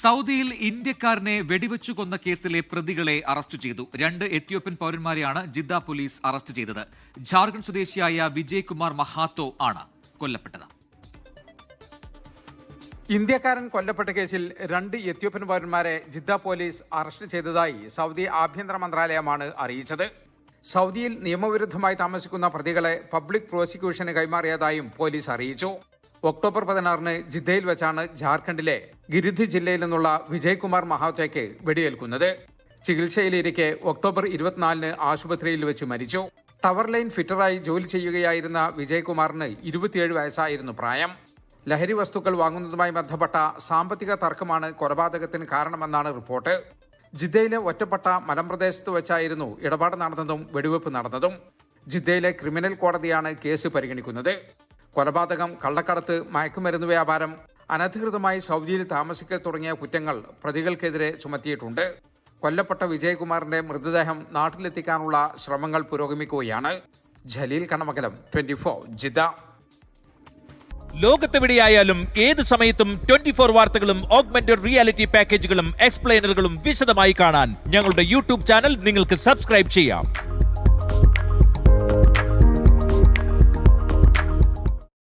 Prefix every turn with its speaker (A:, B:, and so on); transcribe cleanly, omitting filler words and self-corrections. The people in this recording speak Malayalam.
A: സൗദിയിൽ ഇന്ത്യക്കാരനെ വെടിവെച്ചു കൊന്ന കേസിലെ പ്രതികളെ അറസ്റ്റ് ചെയ്തു. 2 എത്യോപ്യൻ പൗരന്മാരെയാണ് ജിദ്ദ പോലീസ് അറസ്റ്റ് ചെയ്തത്. ജാർഖണ്ഡ് സ്വദേശിയായ വിജയ് കുമാർ മഹാത്തോ ആണ് കൊല്ലപ്പെട്ടത്.
B: ഇന്ത്യക്കാരൻ കൊല്ലപ്പെട്ട കേസിൽ 2 എത്യോപ്യൻ പൗരന്മാരെ ജിദ്ദ പോലീസ് അറസ്റ്റ് ചെയ്തതായി സൗദി ആഭ്യന്തര മന്ത്രാലയമാണ് അറിയിച്ചത്. സൗദിയിൽ നിയമവിരുദ്ധമായി താമസിക്കുന്ന പ്രതികളെ പബ്ലിക് പ്രോസിക്യൂഷന് കൈമാറിയതായും പോലീസ് അറിയിച്ചു. ഒക്ടോബർ 16 ജിദ്ദയിൽ വെച്ചാണ് ജാർഖണ്ഡിലെ ഗിരിധി ജില്ലയിൽ നിന്നുള്ള വിജയ് കുമാർ മഹാത്തോയ്ക്ക് വെടിയേൽക്കുന്നത്. ചികിത്സയിലിരിക്കെ ഒക്ടോബർ 24 ആശുപത്രിയിൽ വെച്ച് മരിച്ചു. ടവർ ലൈൻ ഫിറ്ററായി ജോലി ചെയ്യുകയായിരുന്ന വിജയ് കുമാറിന് 27 വയസ്സായിരുന്നു പ്രായം. ലഹരി വസ്തുക്കൾ വാങ്ങുന്നതുമായി ബന്ധപ്പെട്ട സാമ്പത്തിക തർക്കമാണ് കൊലപാതകത്തിന് കാരണമെന്നാണ് റിപ്പോർട്ട്. ജിദ്ദയിലെ ഒറ്റപ്പെട്ട മലമ്പ്രദേശത്ത് വെച്ചായിരുന്നു ഇടപാട് നടന്നതും വെടിവെപ്പ് നടന്നതും. ജിദ്ദയിലെ ക്രിമിനൽ കോടതിയാണ് കേസ് പരിഗണിക്കുന്നത്. കൊലപാതകം, കള്ളക്കടത്ത്, മയക്കുമരുന്ന് വ്യാപാരം, അനധികൃതമായി സൗദിയിൽ താമസിക്കൽ തുടങ്ങിയ കുറ്റങ്ങൾ പ്രതികൾക്കെതിരെ ചുമത്തിയിട്ടുണ്ട്. കൊല്ലപ്പെട്ട വിജയകുമാറിന്റെ മൃതദേഹം നാട്ടിലെത്തിക്കാനുള്ള ശ്രമങ്ങൾ പുരോഗമിക്കുകയാണ്. ജലീൽ കണമകലം, 24 ജിദ്ദ.
C: ലോകത്തെവിടെയായാലും ഏത് സമയത്തും 24 വാർത്തകളും ഓഗ്മെന്റഡ് റിയാലിറ്റി പാക്കേജുകളും എക്സ്പ്ലെയിനറുകളും വിശദമായി കാണാൻ ഞങ്ങളുടെ യൂട്യൂബ് ചാനൽ നിങ്ങൾക്ക് സബ്സ്ക്രൈബ് ചെയ്യാം.